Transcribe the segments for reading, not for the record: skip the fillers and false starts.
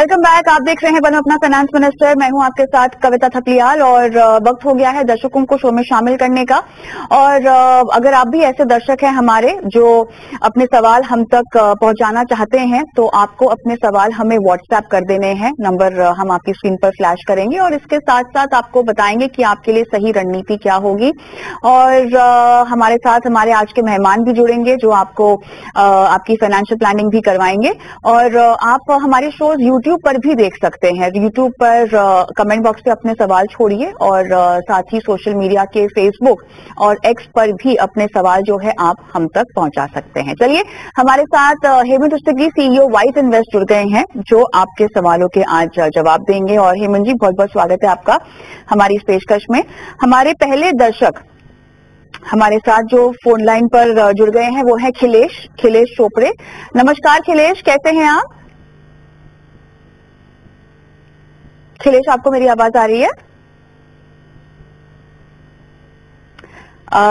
Welcome back. आप देख रहे हैं बनो अपना फाइनेंस मिनिस्टर। मैं हूं आपके साथ कविता थपलियाल और वक्त हो गया है दर्शकों को शो में शामिल करने का। और अगर आप भी ऐसे दर्शक हैं हमारे जो अपने सवाल हम तक पहुंचाना चाहते हैं तो आपको अपने सवाल हमें व्हाट्सएप कर देने हैं। नंबर हम आपकी स्क्रीन पर फ्लैश करेंगे और इसके साथ साथ आपको बताएंगे कि आपके लिए सही रणनीति क्या होगी। और हमारे साथ हमारे आज के मेहमान भी जुड़ेंगे जो आपको आपकी फाइनेंशियल प्लानिंग भी करवाएंगे। और आप हमारे शोज यूट्यूब पर भी देख सकते हैं। यूट्यूब पर कमेंट बॉक्स पे अपने सवाल छोड़िए और साथ ही सोशल मीडिया के फेसबुक और एक्स पर भी अपने सवाल जो है आप हम तक पहुंचा सकते हैं। चलिए हमारे साथ हेमंत उस्तगी सीईओ वाइस इन्वेस्ट जुड़ गए हैं जो आपके सवालों के आज जवाब देंगे। और हेमंत जी बहुत बहुत स्वागत है आपका हमारी इस पेशकश में। हमारे पहले दर्शक हमारे साथ जो फोन लाइन पर जुड़ गए हैं वो है खिलेश चोपड़े। नमस्कार खिलेश, कैसे हैं आप? खिलेश, आपको मेरी आवाज आ रही है?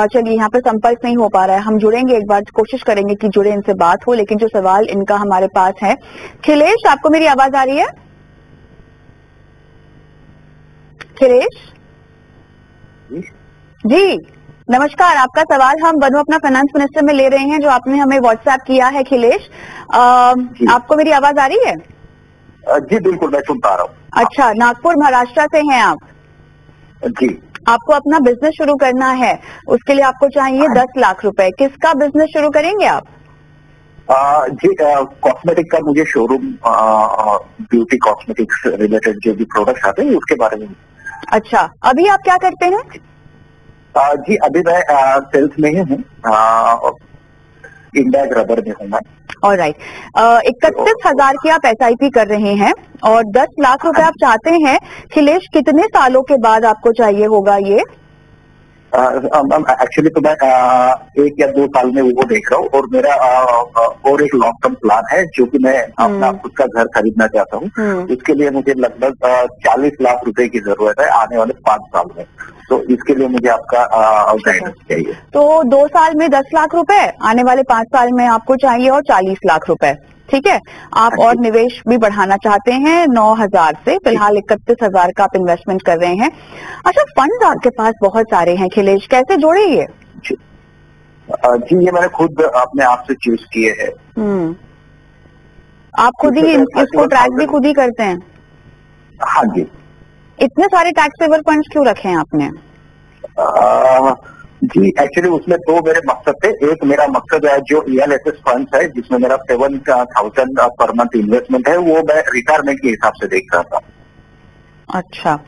चलिए यहाँ पे संपर्क नहीं हो पा रहा है। हम जुड़ेंगे, एक बार कोशिश करेंगे कि जुड़े, इनसे बात हो। लेकिन जो सवाल इनका हमारे पास है, खिलेश आपको मेरी आवाज आ रही है? खिलेश जी नमस्कार। आपका सवाल हम बनो अपना फाइनेंस मिनिस्टर में ले रहे हैं जो आपने हमें व्हाट्सएप किया है। खिलेश, आपको मेरी आवाज आ रही है? जी बिल्कुल, मैं सुन पा रहा हूँ। अच्छा, नागपुर महाराष्ट्र से हैं आप? जी। आपको अपना बिजनेस शुरू करना है, उसके लिए आपको चाहिए 10 लाख रुपए। किसका बिजनेस शुरू करेंगे आप? जी कॉस्मेटिक का मुझे शोरूम, ब्यूटी कॉस्मेटिक्स रिलेटेड जो भी प्रोडक्ट्स आते हैं उसके बारे में। अच्छा, अभी आप क्या करते हैं? जी अभी मैं सेल्स में ही हूँ, इंडिया रबर में हूँ मैं। ऑलराइट, 31,000 की आप SIP कर रहे हैं और 10 लाख रुपए आप चाहते हैं। खिलेश, कितने सालों के बाद आपको चाहिए होगा ये? एक्चुअली तो मैं 1 या 2 साल में वो देख रहा हूँ। और मेरा और एक लॉन्ग टर्म प्लान है जो कि मैं अपना खुद का घर खरीदना चाहता हूँ। इसके लिए मुझे लगभग 40 लाख रुपए की जरूरत है आने वाले 5 साल में। तो इसके लिए मुझे आपका गाइडेंस चाहिए। तो 2 साल में 10 लाख रुपए, आने वाले 5 साल में आपको चाहिए और 40 लाख रुपए, ठीक है। आप और निवेश भी बढ़ाना चाहते हैं 9,000 से, फिलहाल 31,000 का आप इन्वेस्टमेंट कर रहे हैं। अच्छा, फंड आपके पास बहुत सारे हैं खिलेश, कैसे जोड़े ये? जी ये मैंने खुद अपने आप से चूज किए हैं। आप खुद ही इसको ट्रैक भी खुद ही करते हैं? हाँ जी। इतने सारे टैक्स सेवर फंड्स क्यों रखे हैं आपने? जी एक्चुअली उसमें 2 मेरे मकसद थे। एक मेरा मकसद है जो ELSS फंड्स है जिसमें मेरा 7,000 पर मंथ इन्वेस्टमेंट है, वो मैं रिटायरमेंट के हिसाब से देख रहा था। अच्छा,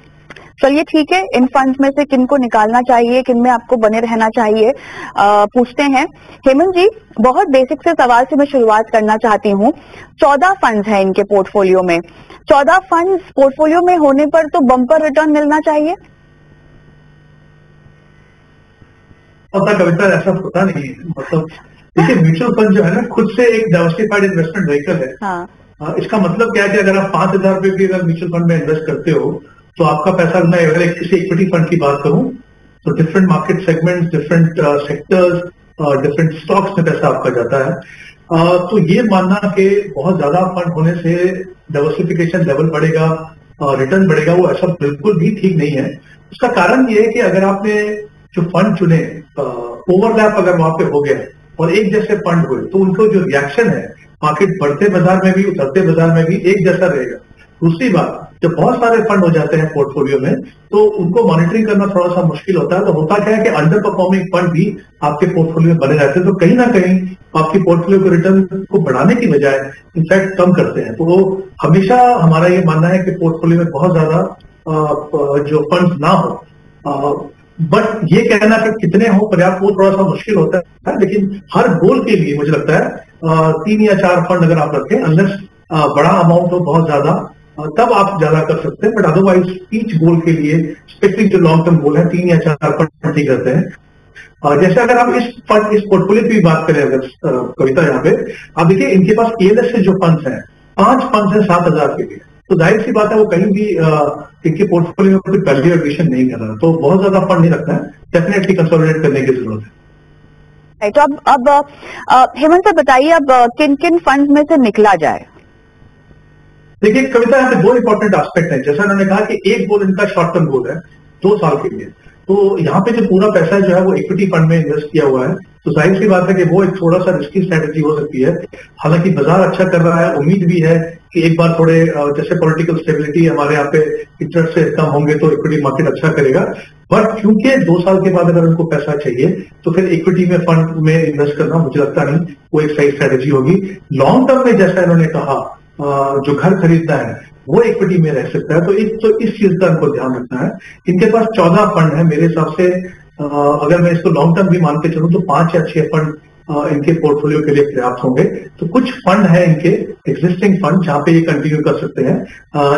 चलिए ठीक है। इन फंड्स में से किन को निकालना चाहिए, किन में आपको बने रहना चाहिए, पूछते हैं। हेमंत जी, बहुत बेसिक से सवाल से मैं शुरुआत करना चाहती हूँ। 14 फंड्स हैं इनके पोर्टफोलियो में। 14 फंड्स पोर्टफोलियो में होने पर तो बम्पर रिटर्न मिलना चाहिए। पता कविता ऐसा होता नहीं है। मतलब देखिए, म्यूचुअल फंड जो है ना खुद से एक डाइवर्सिफाइड इन्वेस्टमेंट व्हीकल है। हाँ। इसका मतलब क्या है कि अगर आप 5,000 रुपए भी अगर म्यूचुअल फंड में इन्वेस्ट करते हो तो आपका पैसा, मैं अगर किसी इक्विटी फंड की बात करूं तो different market segments, different sectors, different stocks में पैसा आपका जाता है। तो ये मानना कि बहुत ज्यादा फंड होने से डाइवर्सिफिकेशन लेवल बढ़ेगा, रिटर्न बढ़ेगा, वो ऐसा बिल्कुल भी ठीक नहीं है। उसका कारण ये है कि अगर आपने जो फंड चुने, ओवरलैप अगर वहां पे हो गया और एक जैसे फंड हुए तो उनको जो रिएक्शन है मार्केट बढ़ते बाजार में भी उतरते बाजार में भी एक जैसा रहेगा। दूसरी बात, जब बहुत सारे फंड हो जाते हैं पोर्टफोलियो में तो उनको मॉनिटरिंग करना थोड़ा सा मुश्किल होता है। तो होता क्या है कि अंडर परफॉर्मिंग फंड भी आपके पोर्टफोलियो में बने रहते हैं, तो कहीं ना कहीं आपकी पोर्टफोलियो के रिटर्न को बढ़ाने की बजाय इनफैक्ट कम करते हैं। तो हमेशा हमारा ये मानना है कि पोर्टफोलियो में बहुत ज्यादा जो फंड ना हो, बट ये कहना कि कितने हो पर्याप्त वो थोड़ा सा मुश्किल होता है। लेकिन हर गोल के लिए मुझे लगता है 3 या 4 फंड अगर आप रखें, अनलेस बड़ा अमाउंट हो बहुत ज्यादा, तब आप ज्यादा कर सकते हैं। बट अदरवाइज ईच गोल के लिए स्पेसिफिक जो लॉन्ग टर्म गोल है 3 या 4 फंड ठीक रहते हैं। जैसे अगर आप इस पोर्टफोलियो की बात करें, अगर कविता यहाँ पे आप देखिए, इनके पास ELSS से जो फंड्स हैं 5 फंड्स हैं 7,000 के लिए। तो जाहिर सी बात है वो कहीं भी इनके पोर्टफोलियो में कोई वैल्यू एडिशन नहीं कर रहा, तो बहुत ज्यादा फंड नहीं रखना है, डेफिनेटली कंसोलिडेट करने की जरूरत है। तो अब हेमंत सर बताइए, अब किन किन फंड में से निकला जाए? देखिए कविता, यहाँ पे दो इंपॉर्टेंट एस्पेक्ट है। जैसा उन्होंने कहा कि एक गोल इनका शॉर्ट टर्म गोल है 2 साल के लिए, तो यहाँ पे जो पूरा पैसा जो है वो इक्विटी फंड में इन्वेस्ट किया हुआ है, तो जाहिर सी बात है कि वो एक थोड़ा सा रिस्की स्ट्रेटेजी हो सकती है। हालांकि बाजार अच्छा कर रहा है, उम्मीद भी है कि एक बार थोड़े जैसे पॉलिटिकल स्टेबिलिटी हमारे यहाँ पे इंटरेस्ट रेट कम होंगे तो इक्विटी मार्केट अच्छा करेगा। बट क्योंकि 2 साल के बाद अगर उनको पैसा चाहिए तो फिर इक्विटी में फंड में इन्वेस्ट करना मुझे लगता नहीं वो एक सही स्ट्रेटेजी होगी। लॉन्ग टर्म में जैसा इन्होंने कहा जो घर खरीदना है वो इक्विटी में रह सकता है, तो इस चीज का इनको ध्यान रखना है। इनके पास 14 फंड है मेरे हिसाब से, अगर मैं इसको लॉन्ग टर्म भी मान के चलूं तो 5 या 6 फंड इनके पोर्टफोलियो के लिए पर्याप्त होंगे। तो कुछ फंड है इनके एग्जिस्टिंग फंड जहां पे ये कंटिन्यू कर सकते हैं।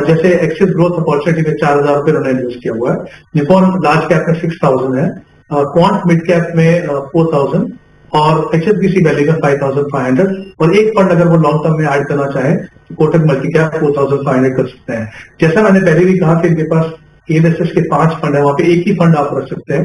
जैसे एक्सिस ग्रोथ अपॉर्चुनिटी में 4,000 रुपये उन्होंने इन्वेस्ट किया हुआ है, निपॉन लार्ज कैप में 6,000 है, क्वांट मिड कैप में 4,000 और HSBC वैली में 5,500, और एक फंड अगर वो लॉन्ग टर्म में ऐड करना चाहे तो कोटक मल्टी कैप 4,500 कर सकते हैं। जैसा मैंने पहले भी कहा कि इनके पास ANSS के 5 फंड है, वहां पे एक ही फंड आप रख सकते हैं,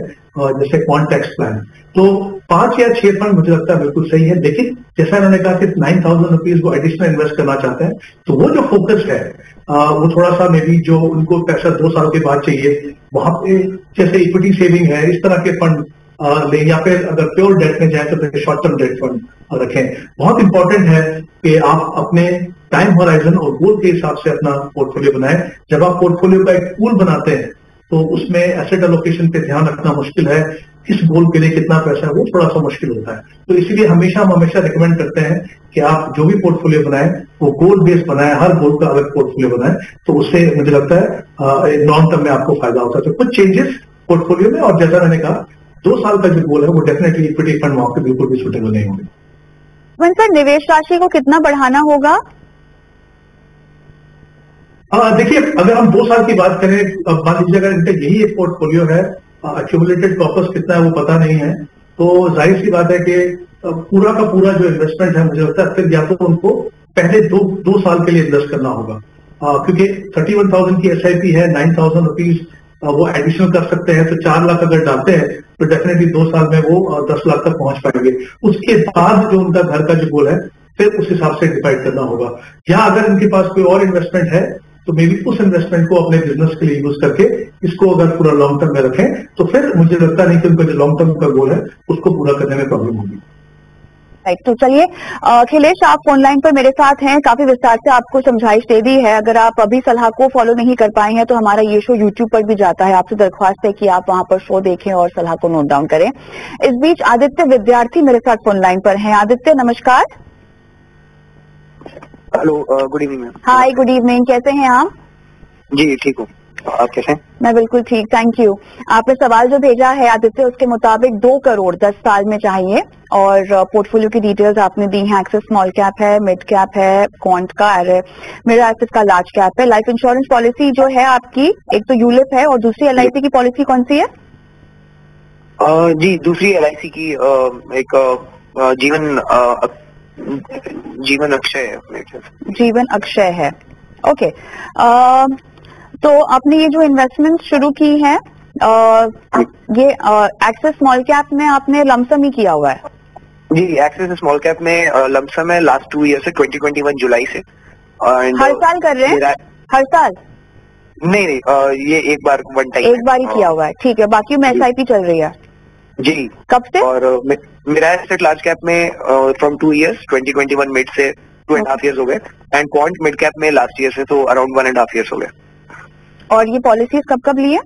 जैसे कॉन्टेक्स प्लान। तो 5 या 6 फंड मुझे लगता है बिल्कुल सही है। लेकिन जैसा इन्होंने कहा कि 9,000 रुपीज वो एडिशनल इन्वेस्ट करना चाहते हैं, तो वो जो फोकस है वो थोड़ा सा मे बी जो उनको पैसा 2 साल के बाद चाहिए वहां पे जैसे इक्विटी सेविंग है इस तरह के फंड ले, या फिर अगर प्योर डेट में जाए तो फिर शॉर्ट टर्म डेट फंड रखें। बहुत इंपॉर्टेंट है कि आप अपने टाइम होराइजन और गोल के हिसाब से अपना पोर्टफोलियो बनाएं। जब आप पोर्टफोलियो का एक पूल बनाते हैं तो उसमें एसेट एलोकेशन पे ध्यान रखना मुश्किल है, किस गोल के लिए कितना पैसा है वो थोड़ा सा मुश्किल होता है। तो इसीलिए हम हमेशा रिकमेंड करते हैं कि आप जो भी पोर्टफोलियो बनाएं वो गोल बेस्ड बनाएं, हर गोल का अलग पोर्टफोलियो बनाएं, तो उससे मुझे लगता है लॉन्ग टर्म में आपको फायदा होता है। तो कुछ चेंजेस पोर्टफोलियो में, और जैसा मैंने कहा 2 साल का जो गोल है वो डेफिनेटली इक्विटी फंड वहां पे बिल्कुल भी सुटेबल नहीं होंगे। सर निवेश राशि को कितना बढ़ाना होगा? देखिए अगर हम 2 साल की बात करें, मान लीजिए अगर इनका यही एक पोर्टफोलियो है, एक्यूमुलेटेड कॉर्पस कितना है वो पता नहीं है, तो जाहिर सी बात है कि पूरा का पूरा जो इन्वेस्टमेंट है मुझे लगता है फिर या तो उनको पहले 2 साल के लिए इन्वेस्ट करना होगा, क्योंकि 31,000 की SIP है, 9,000 रुपीज वो एडिशनल कर सकते हैं, तो 4 लाख अगर डालते हैं तो डेफिनेटली 2 साल में वो 10 लाख तक पहुंच पाएंगे। उसके बाद जो उनका घर का जो गोल है फिर उस हिसाब से डिसाइड करना होगा। या अगर इनके पास कोई और इन्वेस्टमेंट है तो मे बी उस इन्वेस्टमेंट को अपने बिजनेस के लिए यूज करके इसको अगर पूरा लॉन्ग टर्म में रखें तो फिर मुझे लगता नहीं कि उनका जो लॉन्ग टर्म का गोल है उसको पूरा करने में प्रॉब्लम होगी। राइट, तो चलिए अखिलेश आप फोन लाइन पर मेरे साथ हैं, काफी विस्तार से आपको समझाइश दे दी है। अगर आप अभी सलाह को फॉलो नहीं कर पाए हैं तो हमारा ये शो यूट्यूब पर भी जाता है, आपसे दरख्वास्त है कि आप वहां पर शो देखें और सलाह को नोट डाउन करें। इस बीच आदित्य विद्यार्थी मेरे साथ फोन लाइन पर हैं। आदित्य नमस्कार। Hello, good evening ma'am. Hi, good evening, कैसे हैं आप? जी ठीक हूँ, आप कैसे हैं? मैं बिल्कुल ठीक, थैंक यू। आपने सवाल जो भेजा है आदित्य उसके मुताबिक 2 करोड़ 10 साल में चाहिए, और पोर्टफोलियो की डिटेल्स आपने दी हैं। एक्सेस स्मॉल कैप है, मिड कैप है, क्वांट का है, मेरा एक्सेस का लार्ज कैप है। लाइफ इंश्योरेंस पॉलिसी जो है आपकी, एक तो यूलिप है और दूसरी LIC की पॉलिसी कौन सी है? जी दूसरी LIC की एक जीवन अक्षय है। जीवन अक्षय है, ओके। तो आपने ये जो इन्वेस्टमेंट शुरू की है ये एक्सेस स्मॉल कैप में आपने लमसम ही किया हुआ है? जी एक्सेस स्मॉल कैप में लमसम है, लास्ट 2 ईयर से 2021 जुलाई से। हर साल कर रहे हैं? हर साल नहीं, ये एक बार वन टाइम एक बार ही किया हुआ है, ठीक है। बाकी में SIP चल रही है जी। कब से? और मेरा एसेट लार्ज कैप में फ्रॉम 2 ईयर्स 2021 मिड से 2.5 ईयर्स हो गए, एंड क्वांट मिड कैप में लास्ट ईयर से तो अराउंड 1.5 ईयर्स हो गए। और ये पॉलिसीज कब ली है?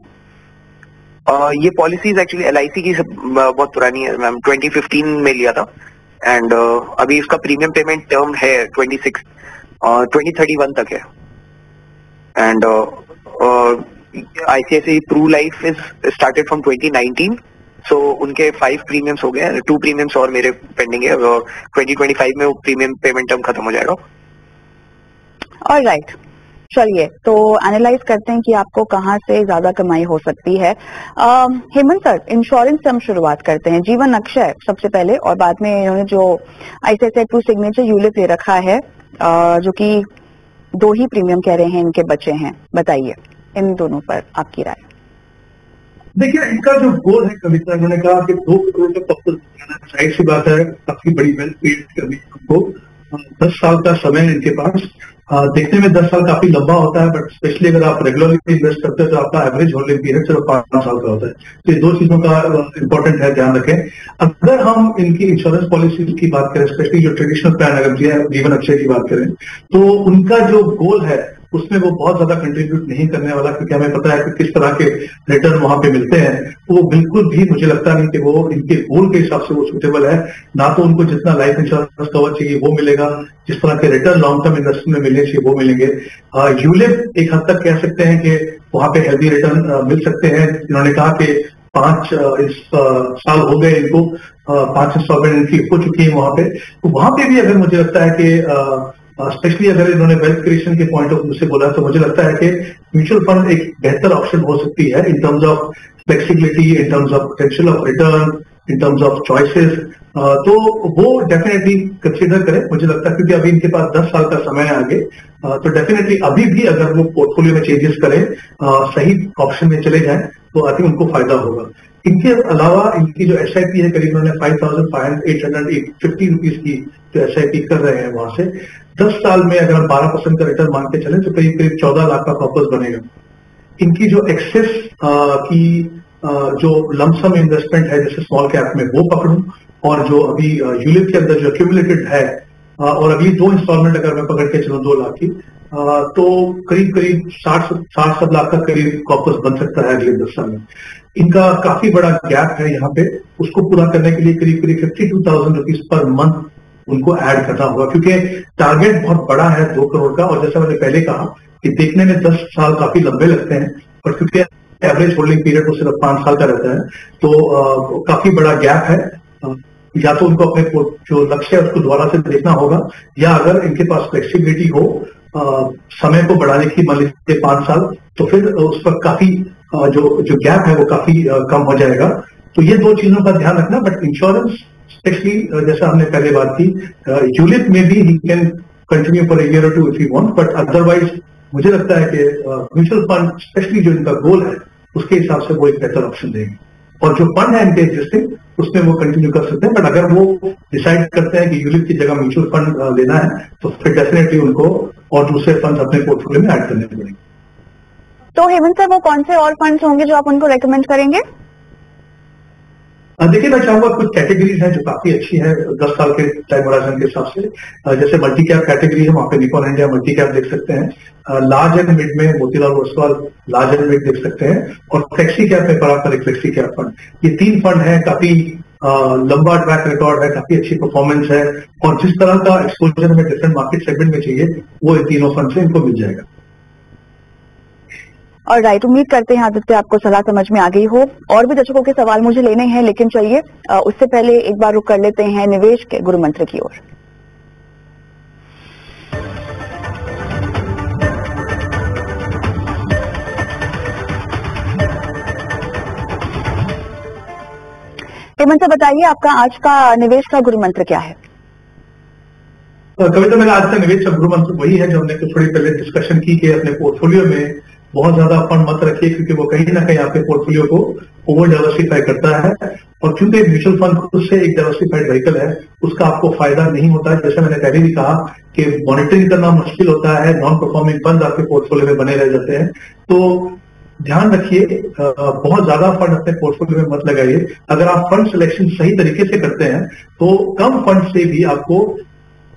ये पॉलिसीज एक्चुअली LIC की बहुत पुरानी है मैम, 2015 में लिया था, एंड अभी इसका प्रीमियम पेमेंट टर्म है 2031 तक है। And ICICI Pru Life is started from 2019, so उनके 5 प्रीमियम्स हो गए, 2 प्रीमियम्स और मेरे पेंडिंग है। 2025 में वो प्रीमियम पेमेंट टर्म खत्म हो जाएगा। ऑलराइट, चलिए तो एनालाइज करते हैं कि आपको कहाँ से ज्यादा कमाई हो सकती है। हेमंत सर, इंश्योरेंस से हम शुरुआत करते हैं। जीवन अक्षय सबसे पहले, और बाद में इन्होंने जो ICICI प्रू सिग्नेचर यूलिप ले रखा है, जो कि 2 ही प्रीमियम कह रहे हैं इनके बचे हैं, बताइए इन दोनों पर आपकी राय। देखिए इनका जो गोल है कविता, उन्होंने कहा कि 2 करोड़ का पक्का जाना, जाहिर सी बात है काफी बड़ी वेल्थ क्रिएट करनी है हमको। 10 साल का समय है इनके पास। देखने में 10 साल काफी लंबा होता है, बट स्पेशली अगर आप रेगुलरली इन्वेस्ट करते हैं तो आपका एवरेज होल्डिंग पीरियड सिर्फ 5 साल का होता है। तो ये दो चीजों का इंपॉर्टेंट है, ध्यान रखें। अगर हम इनकी इंश्योरेंस पॉलिसी की बात करें, स्पेशली जो ट्रेडिशनल प्लान अगर जीवन अक्षय की बात करें, तो उनका जो गोल है उसमें वो बहुत ज्यादा कंट्रीब्यूट नहीं करने वाला, क्योंकि हमें पता है कि किस तरह के रिटर्न वहां पे मिलते हैं। वो बिल्कुल भी मुझे लगता नहीं कि वो इनके गोल के हिसाब से वो सुटेबल है। ना तो उनको जितना लाइफ इंश्योरेंस कवर चाहिए वो मिलेगा, जिस तरह के रिटर्न लॉन्ग टर्म इन्वेस्टमेंट में मिलने चाहिए वो मिलेंगे। यूलिप एक हद तक कह सकते हैं कि वहां पे हेल्दी रिटर्न मिल सकते हैं। इन्होंने कहा कि 5 साल हो गए इनको, 5 इंस्टॉलमेंट इनकी हो चुकी है वहां पे। तो वहां पे भी अगर मुझे लगता है कि स्पेशली अगर इन्होंने वेल्थ क्रिएशन के पॉइंट ऑफ व्यू से बोला, तो मुझे लगता है कि म्यूचुअल फंड एक बेहतर ऑप्शन हो सकती है in terms of flexibility, in terms of potential of return, in terms of choices. तो वो डेफिनेटली कंसीडर करें मुझे लगता है, क्योंकि अभी इनके पास 10 साल का समय है आगे। तो डेफिनेटली अभी भी अगर वो पोर्टफोलियो में चेंजेस करें, सही ऑप्शन में चले जाएं, तो आई थिंक उनको फायदा होगा। इनके अलावा इनकी जो SIP है, करीब उन्होंने 5,850 रुपीज की जो SIP कर रहे हैं, वहां से 10 साल में अगर हम 12% का रिटर्न मान के चले तो करीब करीब 14 लाख का कॉर्पस बनेगा। इनकी जो एक्सेस की जो लमसम इन्वेस्टमेंट है, जैसे स्मॉल कैप में, वो पकड़ूं, और जो अभी यूलिप के अंदर जो एक्यूमुलेटेड है, और अगली 2 इंस्टॉलमेंट अगर मैं पकड़ के चलूं 2 लाख की, तो करीब करीब 60 लाख का करीब कॉर्पस बन सकता है अगले 10 साल में। इनका काफी बड़ा गैप है यहाँ पे, उसको पूरा करने के लिए करीब करीब 52,000 रुपीज पर मंथ उनको ऐड करना होगा, क्योंकि टारगेट बहुत बड़ा है 2 करोड़ का। और जैसा मैंने पहले कहा कि देखने में 10 साल काफी लंबे लगते हैं, पर क्योंकि एवरेज होल्डिंग पीरियड तो सिर्फ 5 साल का रहता है, तो काफी बड़ा गैप है। या तो उनको अपने जो लक्ष्य है उसको दोबारा से देखना होगा, या अगर इनके पास फ्लेक्सिबिलिटी हो समय को बढ़ाने की, मान लीजिए 5 साल, तो फिर उस पर काफी जो गैप है वो काफी कम हो जाएगा। तो ये 2 चीजों का ध्यान रखना। बट इंश्योरेंस स्पेशली जैसा हमने पहले बात की, यूलिप में भी he can continue for a year और 2 if you want, but otherwise मुझे लगता है कि म्यूचुअल फंड स्पेशली जो इनका गोल है उसके हिसाब से वो एक बेहतर ऑप्शन देंगे। और जो फंड है इनके एग्जिस्टिंग, उसमें वो कंटिन्यू कर सकते हैं। बट अगर वो डिसाइड करते हैं कि यूलिप की जगह म्यूचुअल फंड लेना है, तो फिर डेफिनेटली उनको और दूसरे फंड अपने पोर्टफोलियो में ऐड करने पड़ेंगे। तो हेमंत सर, वो कौन से और फंड्स होंगे जो आप उनको रेकमेंड करेंगे? देखिए, मैं चाहूंगा कुछ कैटेगरीज हैं जो काफी अच्छी है 10 साल के टाइम होराइजन के हिसाब से। जैसे मल्टी कैप कैटेगरी है, वहां पे निकॉन इंडिया मल्टी कैप देख सकते हैं। लार्ज एंड मिड में Motilal Oswal large and mid देख सकते हैं। और फ्लेक्सी कैप में पराकर एक फ्लेक्सी कैप फंड। ये 3 फंड है, काफी लंबा ट्रैक रिकॉर्ड है, काफी अच्छी परफॉर्मेंस है, और जिस तरह का एक्सपोजर में डिफरेंट मार्केट सेगमेंट में चाहिए वो इन तीनों फंड से इनको मिल जाएगा। और राइट, उम्मीद करते हैं आदित्य आपको सलाह समझ में आ गई हो। और भी दर्शकों के सवाल मुझे लेने हैं, लेकिन चलिए उससे पहले एक बार रुक कर लेते हैं निवेश के गुरु मंत्र की ओर। हेमंत, बताइए आपका आज का निवेश का गुरु मंत्र क्या है? कविता, मेरा आज का निवेश का गुरु मंत्र वही है जो हमने थोड़ी पहले डिस्कशन की कि अपने पोर्टफोलियो में बहुत ज्यादा फंड मत रखिए, क्योंकि वो कहीं ना कहीं आपके पोर्टफोलियो को ओवर डाइवर्सिफाई करता है। और क्योंकि म्यूचुअल फंड खुद से एक डाइवर्सिफाइड व्हीकल है, उसका आपको फायदा नहीं होता है। जैसे मैंने पहले भी कहा कि मॉनिटरिंग करना मुश्किल होता है, नॉन परफॉर्मिंग फंड आपके पोर्टफोलियो में बने रह जाते हैं। तो ध्यान रखिए, बहुत ज्यादा फंड अपने पोर्टफोलियो में मत लगाइए। अगर आप फंड सिलेक्शन सही तरीके से करते हैं तो कम फंड से भी आपको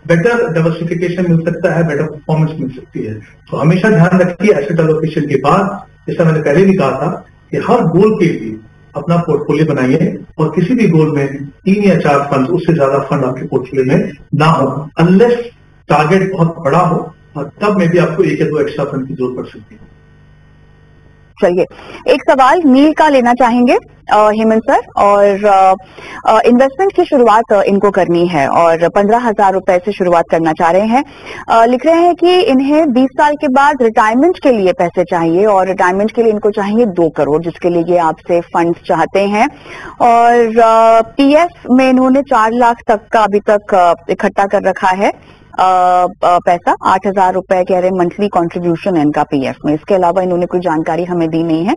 बेटर डाइवर्सिफिकेशन मिल सकता है, बेटर परफॉर्मेंस मिल सकती है। तो हमेशा ध्यान रखिए एसेट एलोकेशन के बाद, जैसा मैंने पहले भी कहा था, कि हर गोल के लिए अपना पोर्टफोलियो बनाइए, और किसी भी गोल में 3 या 4 फंड, उससे ज्यादा फंड आपके पोर्टफोलियो में ना हो। अनलेस टारगेट बहुत बड़ा हो, तब में भी आपको 1 या 2 एक्स्ट्रा फंड की जरूरत पड़ सकती है। चलिए, एक सवाल नील का लेना चाहेंगे हेमंत सर। और इन्वेस्टमेंट की शुरुआत इनको करनी है और 15,000 रुपए से शुरुआत करना चाह रहे हैं। लिख रहे हैं कि इन्हें 20 साल के बाद रिटायरमेंट के लिए पैसे चाहिए, और रिटायरमेंट के लिए इनको चाहिए 2 करोड़, जिसके लिए ये आपसे फंड चाहते हैं। और पीएफ में इन्होंने 4 लाख तक का अभी तक इकट्ठा कर रखा है पैसा। 8,000 रुपए कह रहे मंथली कंट्रीब्यूशन है इनका पीएफ में। इसके अलावा इन्होंने कोई जानकारी हमें दी नहीं है।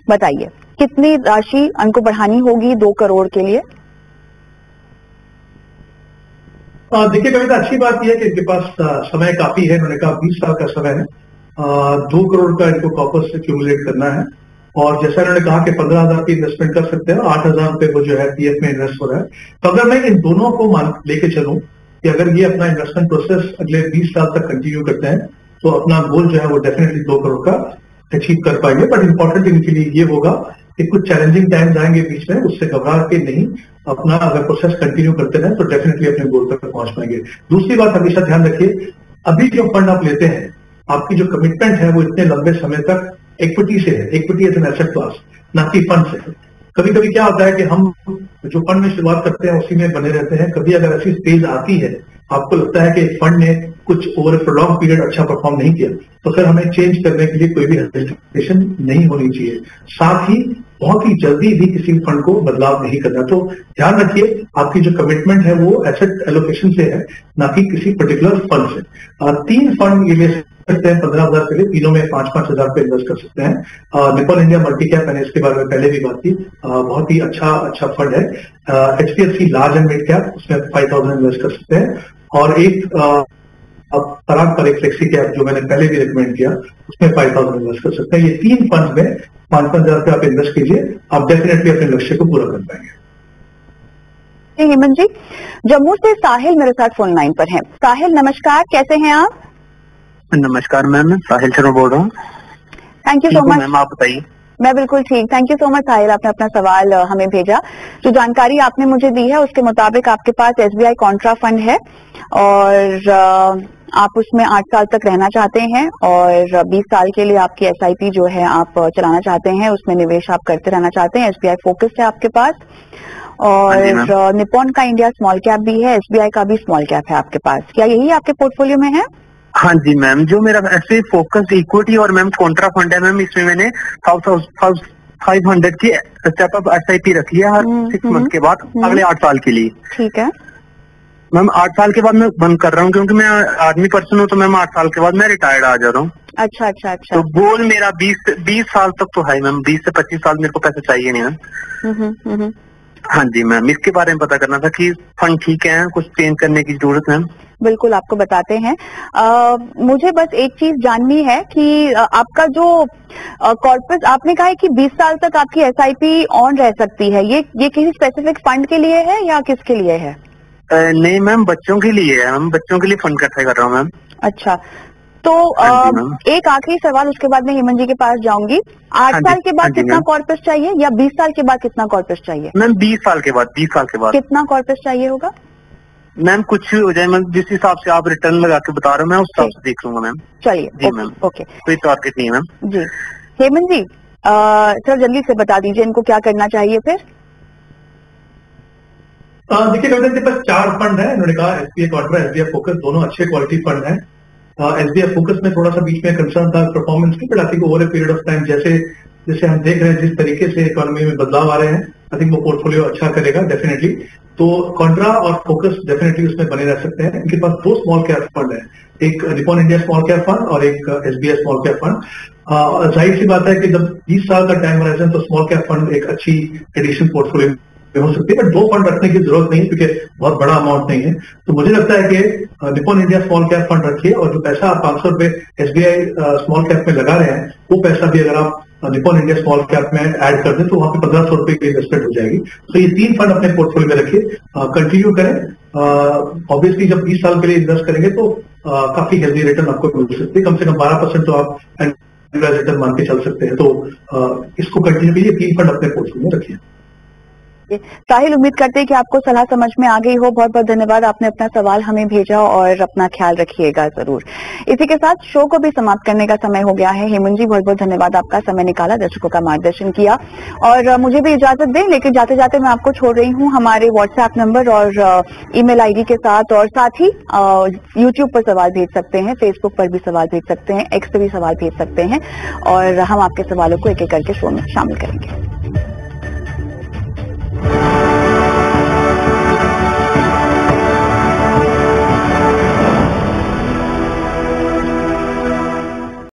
बताइए कितनी राशि इनको बढ़ानी होगी 2 करोड़ के लिए? देखिए कविता, अच्छी बात यह है कि इनके पास समय काफी है। उन्होंने कहा 20 साल का समय है, 2 करोड़ का इनको कॉर्पस एक्यूमुलेट करना है। और जैसा इन्होंने कहा कि 15,000 की इन्वेस्टमेंट कर सकते हैं, 8,000 रुपए वो जो है पीएफ में इन्वेस्ट हो रहा है। तो अगर मैं इन दोनों को लेके चलूं कि अगर ये अपना इन्वेस्टमेंट प्रोसेस अगले 20 साल तक कंटिन्यू करते हैं तो अपना गोल जो है वो डेफिनेटली 2 करोड़ का अचीव कर पाएंगे। बट इंपॉर्टेंट इनके लिए ये होगा कि कुछ चैलेंजिंग टाइम्स आएंगे बीच में, उससे घबरा के नहीं, अपना अगर प्रोसेस कंटिन्यू करते रहे तो डेफिनेटली अपने गोल तक पहुंच पाएंगे। दूसरी बात हमेशा ध्यान रखिए, अभी जो फंड आप लेते हैं, आपकी जो कमिटमेंट है वो इतने लंबे समय तक इक्विटी से है। Equity as an asset class, ना कि फंड से। कभी कभी क्या होता है कि हम जो फंड में शुरुआत करते हैं उसी में बने रहते हैं। कभी अगर ऐसी स्टेज आती है, आपको लगता है कि फंड ने कुछ ओवर प्रोलॉन्ग पीरियड अच्छा परफॉर्म नहीं किया, तो फिर हमें चेंज करने के लिए कोई भी हेजिटेशन नहीं होनी चाहिए। साथ ही बहुत ही जल्दी भी किसी फंड को बदलाव नहीं करना। तो ध्यान रखिए, आपकी जो कमिटमेंट है वो एसेट एलोकेशन से है, ना कि किसी पर्टिकुलर फंड से। 3 फंड ये ले सकते हैं 15,000 के लिए, तीनों में 5-5 हजार रुपए इन्वेस्ट कर सकते हैं। निपॉन इंडिया मल्टी कैप, मैंने इसके बारे में पहले भी बात की, बहुत ही अच्छा फंड है। HDFC large and mid cap, उसमें 5,000 इन्वेस्ट कर सकते हैं। और एक पराग पर एक फ्लेक्सी कैप जो मैंने पहले भी रिकमेंड किया, उसमें 5,000 इन्वेस्ट कर सकते हैं। ये 3 फंड में 5-5 हजार रुपये आप इन्वेस्ट कीजिए, आप डेफिनेटली अपने लक्ष्य को पूरा कर पाएंगे। हेमंत जी, जम्मू से साहिल मेरे साथ फोन लाइन पर हैं। साहिल नमस्कार, कैसे हैं आप? नमस्कार मैम, साहिल शर्मा बोल रहा हूँ। Thank you so much ma'am, आप बताइए। मैं बिल्कुल ठीक, थैंक यू सो मच साहिल, आपने अपना सवाल हमें भेजा। जो जानकारी आपने मुझे दी है उसके मुताबिक आपके पास SBI कॉन्ट्रा फंड है और आप उसमें 8 साल तक रहना चाहते हैं और 20 साल के लिए आपकी SIP जो है आप चलाना चाहते हैं, उसमें निवेश आप करते रहना चाहते हैं। SBI फोकस्ड है आपके पास और निपॉन का इंडिया स्मॉल कैप भी है, SBI का भी स्मॉल कैप है आपके पास। क्या यही आपके पोर्टफोलियो में है? हाँ जी मैम, जो मेरा ऐसे फोकस इक्विटी और मैम कॉन्ट्रा फंड है मैम, इसमें मैंने 500 की स्टेप SIP रखी है हर 6 मंथ के बाद अगले 8 साल के लिए। ठीक है मैम, 8 साल के बाद मैं बंद कर रहा हूँ क्योंकि मैं आर्मी पर्सन हूँ, तो मैम 8 साल के बाद मैं रिटायर्ड आ जा रहा हूँ। अच्छा। तो गोल मेरा 20 साल तक तो है मैम, 20 से 25 साल मेरे को पैसे चाहिए नहीं मैम। हाँ जी मैम, इसके बारे में पता करना था कि फंड ठीक है, कुछ चेंज करने की जरूरत है? बिल्कुल आपको बताते हैं। मुझे बस एक चीज जाननी है कि आपका जो कॉर्पस आपने कहा है कि 20 साल तक आपकी SIP ऑन रह सकती है, ये किसी स्पेसिफिक फंड के लिए है या किसके लिए है? नहीं मैम, बच्चों के लिए है। हम बच्चों के लिए फंड इकट्ठा कर रहा हूँ मैम। अच्छा, तो एक आखिरी सवाल, उसके बाद मैं हेमंत जी के पास जाऊंगी। 8 साल के बाद कितना कॉर्पस चाहिए या 20 साल के बाद कितना कॉर्पस चाहिए? मैम 20 साल के बाद। 20 साल के बाद कितना कॉर्पस चाहिए होगा? मैम कुछ हो जाए मैम, जिस हिसाब से आप रिटर्न लगा के बता रहे हो मैं उस हिसाब से देख लूंगा मैम। चलिए जी मैम, ओके, कोई टारगेट नहीं है मैम। जी हेमंत जी, सर जल्दी से बता दीजिए इनको क्या करना चाहिए फिर। देखिए कविता, इनके पास 4 फंड है। इन्होंने कहा SBI कॉन्ट्रा, SBI फोकस, दोनों अच्छे क्वालिटी फंड है। SBI फोकस में थोड़ा सा बीच में कंसर्न था परफॉर्मेंस की, but I think over a period of time जैसे हम देख रहे हैं जिस तरीके से इकोनॉमी में बदलाव आ रहे हैं, आई थिंक वो पोर्टफोलियो अच्छा करेगा डेफिनेटली। तो कॉन्ट्रा और फोकस डेफिनेटली उसमें बने रह सकते हैं। इनके पास 2 स्मॉल कैप फंड है, एक Nippon India small cap fund और एक SBI स्मॉल कैप फंड। जाहिर सी बात है कि जब 20 साल का टाइम होराइजन, तो स्मॉल कैप फंड एक अच्छी एडिशन पोर्टफोलियो हो सकती है, बट 2 फंड रखने की जरूरत नहीं है क्योंकि बहुत बड़ा अमाउंट नहीं है। तो मुझे लगता है कि Nippon India small cap fund रखिए और जो पैसा आप 500 रुपए SBI स्मॉल कैप में लगा रहे हैं, वो पैसा भी अगर आप निपॉन इंडिया स्मॉल कैप में ऐड कर दें तो वहां पे 1500 रुपए की इन्वेस्टमेंट हो जाएगी। तो ये 3 फंड अपने पोर्टफोलियो में रखिए, कंटिन्यू करें। ऑब्वियसली जब 20 साल के लिए इन्वेस्ट करेंगे तो काफी हेल्दी रिटर्न आपको मिल सकती है, कम से कम 12% तो आप रिटर्न मान के चल सकते हैं। तो इसको कंटिन्यू कीजिए, 3 फंड अपने पोर्टफोलियो में रखिए। साहिल, उम्मीद करते हैं कि आपको सलाह समझ में आ गई हो। बहुत बहुत धन्यवाद, आपने अपना सवाल हमें भेजा और अपना ख्याल रखिएगा जरूर। इसी के साथ शो को भी समाप्त करने का समय हो गया है। हेमंत जी, बहुत बहुत धन्यवाद, आपका समय निकाला, दर्शकों का मार्गदर्शन किया और मुझे भी इजाजत दें, लेकिन जाते जाते मैं आपको छोड़ रही हूँ हमारे WhatsApp नंबर और ईमेल ID के साथ, और साथ ही YouTube पर सवाल भेज सकते हैं, Facebook पर भी सवाल भेज सकते हैं, X पे भी सवाल भेज सकते हैं और हम आपके सवालों को एक एक करके शो में शामिल करेंगे।